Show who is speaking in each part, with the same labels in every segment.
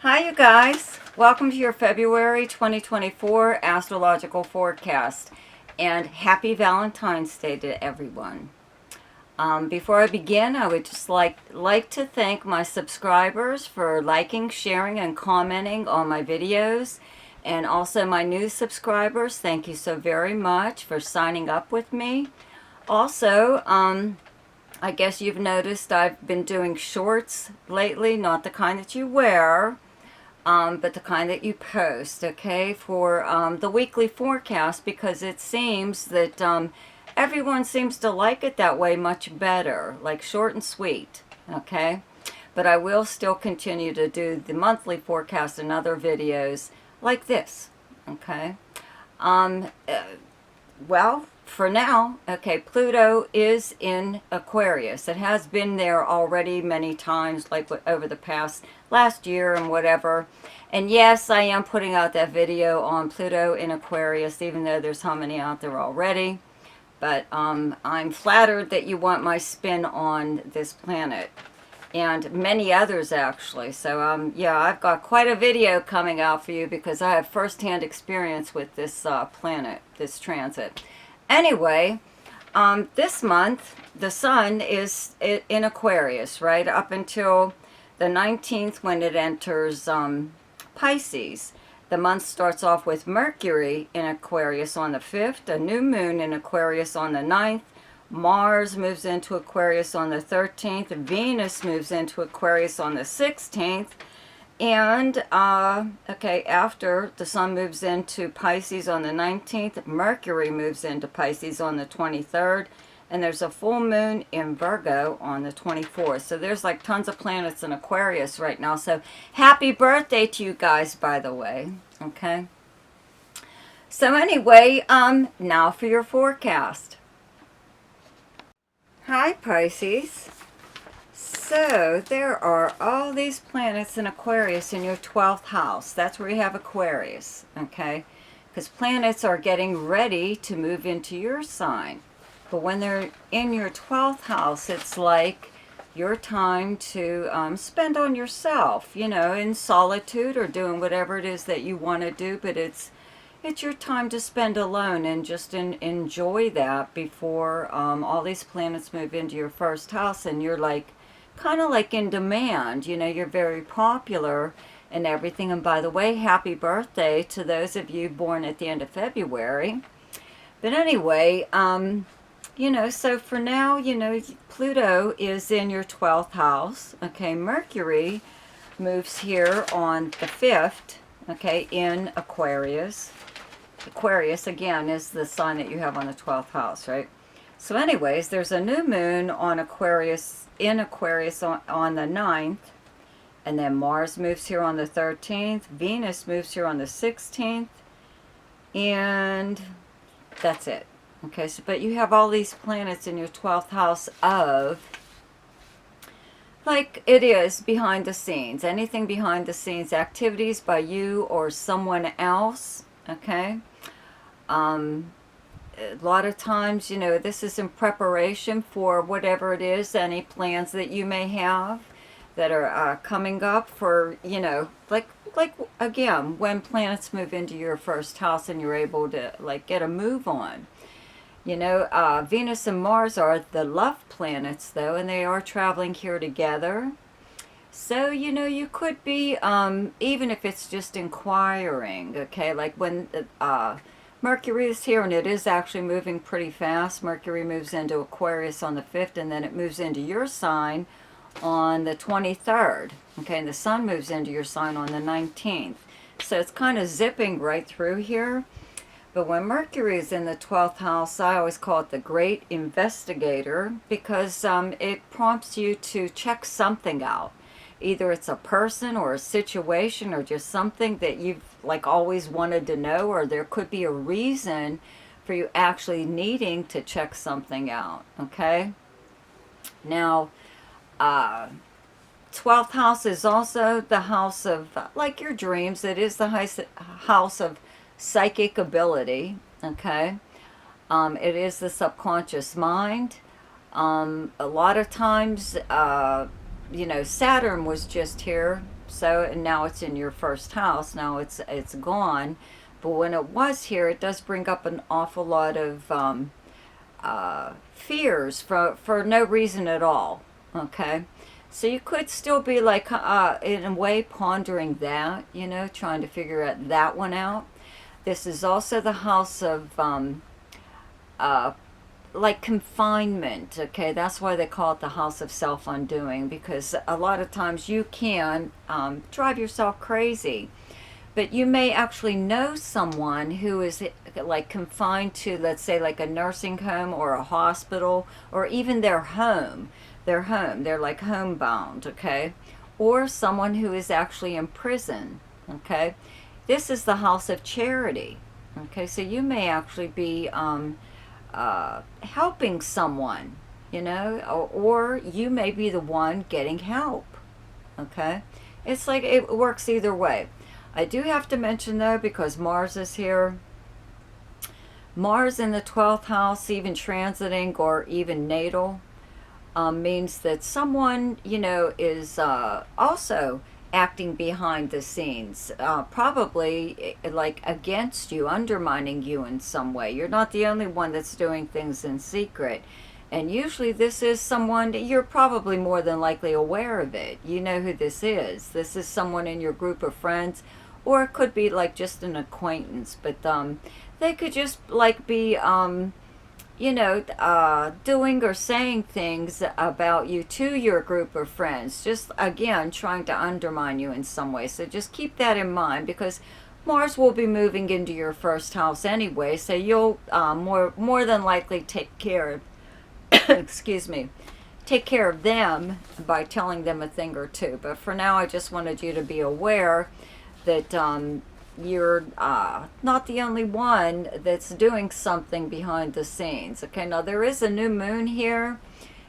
Speaker 1: Hi, you guys. Welcome to your February 2024 astrological forecast, and happy Valentine's Day to everyone. Before I begin, I would just like to thank my subscribers for liking, sharing, and commenting on my videos, and also my new subscribers. Thank you so very much for signing up with me. Also, I guess you've noticed I've been doing shorts lately, not the kind that you wear, but the kind that you post, okay, for the weekly forecast, because it seems that everyone seems to like it that way much better, like short and sweet, okay? But I will still continue to do the monthly forecast and other videos like this, okay? Well, for now, okay, Pluto is in Aquarius. It has been there already many times, like over the past last year and whatever. And yes, I am putting out that video on Pluto in Aquarius, even though there's how many out there already. But I'm flattered that you want my spin on this planet. And many others, actually. So, yeah, I've got quite a video coming out for you because I have first-hand experience with this planet, this transit. Anyway, this month, the sun is in Aquarius, right, up until the 19th when it enters Pisces. The month starts off with Mercury in Aquarius on the 5th, a new moon in Aquarius on the 9th, Mars moves into Aquarius on the 13th, Venus moves into Aquarius on the 16th, and, okay, after the sun moves into Pisces on the 19th, Mercury moves into Pisces on the 23rd, and there's a full moon in Virgo on the 24th. So there's like tons of planets in Aquarius right now. So happy birthday to you guys, by the way, okay? So anyway, now for your forecast. Hi, Pisces. So, there are all these planets in Aquarius in your 12th house. That's where you have Aquarius, okay? Because planets are getting ready to move into your sign. But when they're in your 12th house, it's like your time to spend on yourself, you know, in solitude or doing whatever it is that you want to do. But it's your time to spend alone and just enjoy that before all these planets move into your first house and you're like, kind of like in demand, you know, you're very popular and everything. And by the way, happy birthday to those of you born at the end of February. But anyway, you know, so for now, you know, Pluto is in your 12th house, okay? Mercury moves here on the 5th, okay, in Aquarius. Aquarius, again, is the sign that you have on the 12th house, right? So anyways, there's a new moon on Aquarius, in Aquarius on the 9th, and then Mars moves here on the 13th, Venus moves here on the 16th, and that's it. Okay, so but you have all these planets in your 12th house of, like it is behind the scenes, anything behind the scenes, activities by you or someone else, okay? A lot of times, you know, this is in preparation for whatever it is, any plans that you may have that are coming up for, you know, like again, when planets move into your first house and you're able to, like, get a move on. You know, Venus and Mars are the love planets, though, and they are traveling here together. So, you know, you could be, even if it's just inquiring, okay, like when Mercury is here, and it is actually moving pretty fast. Mercury moves into Aquarius on the 5th, and then it moves into your sign on the 23rd. Okay, and the sun moves into your sign on the 19th. So it's kind of zipping right through here. But when Mercury is in the 12th house, I always call it the great investigator, because it prompts you to check something out. Either it's a person or a situation or just something that you've like always wanted to know, or there could be a reason for you actually needing to check something out, okay? Now, 12th house is also the house of, like, your dreams. It is the house of psychic ability, okay? It is the subconscious mind. A lot of times, you know, Saturn was just here So, and now it's in your first house. Now it's gone. But when it was here, it does bring up an awful lot of fears for no reason at all. Okay, so you could still be like in a way pondering that, you know, trying to figure that one out. This is also the house of uh, like confinement. Okay, that's why they call it the house of self-undoing, because a lot of times you can drive yourself crazy. But you may actually know someone who is like confined to, let's say, like a nursing home or a hospital, or even their home. They're like homebound, okay? Or someone who is actually in prison, okay? This is the house of charity, okay? So you may actually be helping someone, you know, or you may be the one getting help, okay? It's like it works either way. I do have to mention though, because Mars is here, Mars in the 12th house, even transiting or even natal, means that someone, you know, is also acting behind the scenes, probably like against you, undermining you in some way. You're not the only one that's doing things in secret. And usually this is someone, you're probably more than likely aware of it. You know who this is. This is someone in your group of friends, or it could be like just an acquaintance. But they could just like be, you know, doing or saying things about you to your group of friends. Just, again, trying to undermine you in some way. So just keep that in mind, because Mars will be moving into your first house anyway. So you'll more than likely take care of excuse me, take care of them by telling them a thing or two. But for now, I just wanted you to be aware that you're not the only one that's doing something behind the scenes. Okay, now there is a new moon here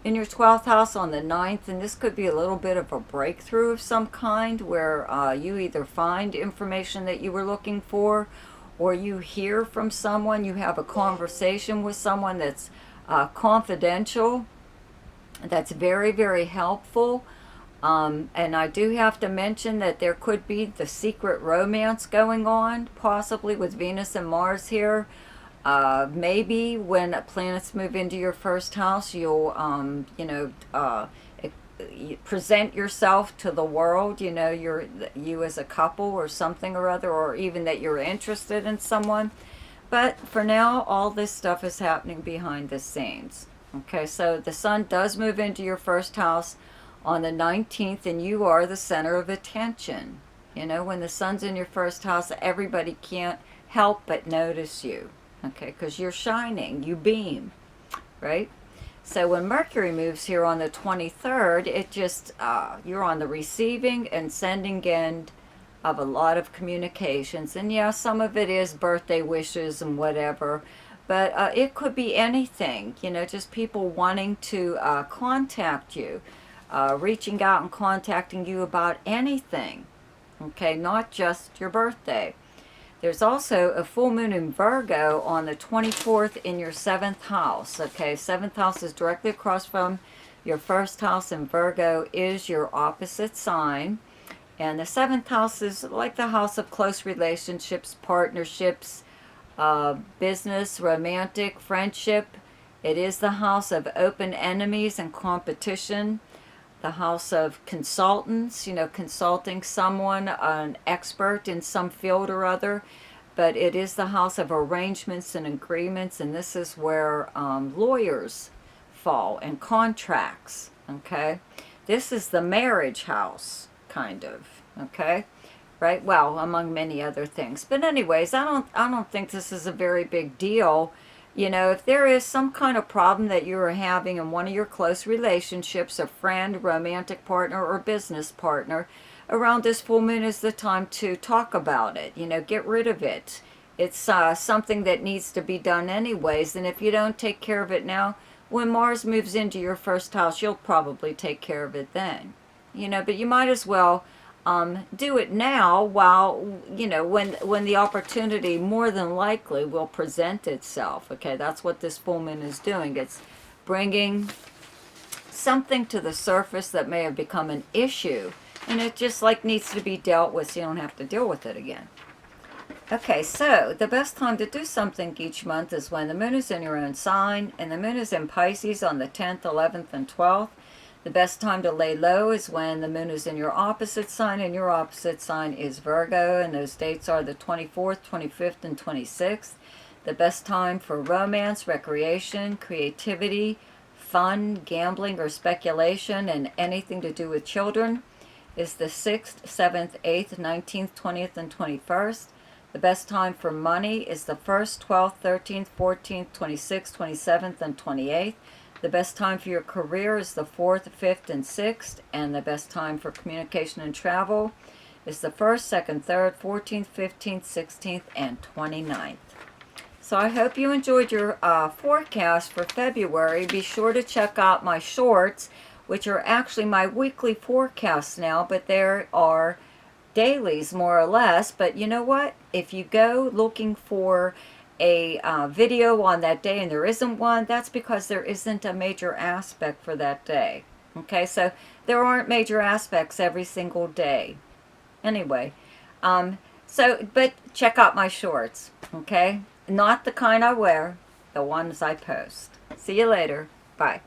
Speaker 1: in your 12th house on the 9th, and this could be a little bit of a breakthrough of some kind, where you either find information that you were looking for, or you hear from someone, you have a conversation with someone that's confidential, that's very, very helpful. And I do have to mention that there could be the secret romance going on, possibly with Venus and Mars here. Maybe when planets move into your first house, you'll, you know, present yourself to the world, you know, you as a couple or something or other, or even that you're interested in someone. But for now, all this stuff is happening behind the scenes. Okay, so the sun does move into your first house on the 19th, and you are the center of attention. You know, when the sun's in your first house, everybody can't help but notice you. Okay, because you're shining, you beam, right? So when Mercury moves here on the 23rd, it just, you're on the receiving and sending end of a lot of communications. And yeah, some of it is birthday wishes and whatever, but it could be anything, you know, just people wanting to contact you, reaching out and contacting you about anything, okay, not just your birthday. There's also a full moon in Virgo on the 24th in your 7th house, okay? 7th house is directly across from your first house, and Virgo is your opposite sign. And the 7th house is like the house of close relationships, partnerships, business, romantic, friendship. It is the house of open enemies and competition. The house of consultants, you know, consulting someone, an expert in some field or other. But it is the house of arrangements and agreements, and this is where lawyers fall, and contracts, okay? This is the marriage house, kind of, okay? Right? Well, among many other things. But anyways, I don't think this is a very big deal. You know, if there is some kind of problem that you are having in one of your close relationships, a friend, romantic partner, or business partner, around this full moon is the time to talk about it. You know, get rid of it. It's something that needs to be done anyways, and if you don't take care of it now, when Mars moves into your first house, you'll probably take care of it then. You know, but you might as well do it now, while, you know, when the opportunity more than likely will present itself. Okay, that's what this full moon is doing. It's bringing something to the surface that may have become an issue And it just like needs to be dealt with so you don't have to deal with it again. Okay, so the best time to do something each month is when the moon is in your own sign, and the moon is in Pisces on the 10th, 11th, and 12th. The best time to lay low is when the moon is in your opposite sign, and your opposite sign is Virgo, and those dates are the 24th, 25th, and 26th. The best time for romance, recreation, creativity, fun, gambling, or speculation, and anything to do with children is the 6th, 7th, 8th, 19th, 20th, and 21st. The best time for money is the 1st, 12th, 13th, 14th, 26th, 27th, and 28th. The best time for your career is the 4th, 5th, and 6th. And the best time for communication and travel is the 1st, 2nd, 3rd, 14th, 15th, 16th, and 29th. So I hope you enjoyed your forecast for February. Be sure to check out my shorts, which are actually my weekly forecasts now, but there are dailies more or less. But you know what, if you go looking for a video on that day and there isn't one, that's because there isn't a major aspect for that day. Okay, so there aren't major aspects every single day anyway. But check out my shorts, okay, not the kind I wear, the ones I post. See you later. Bye.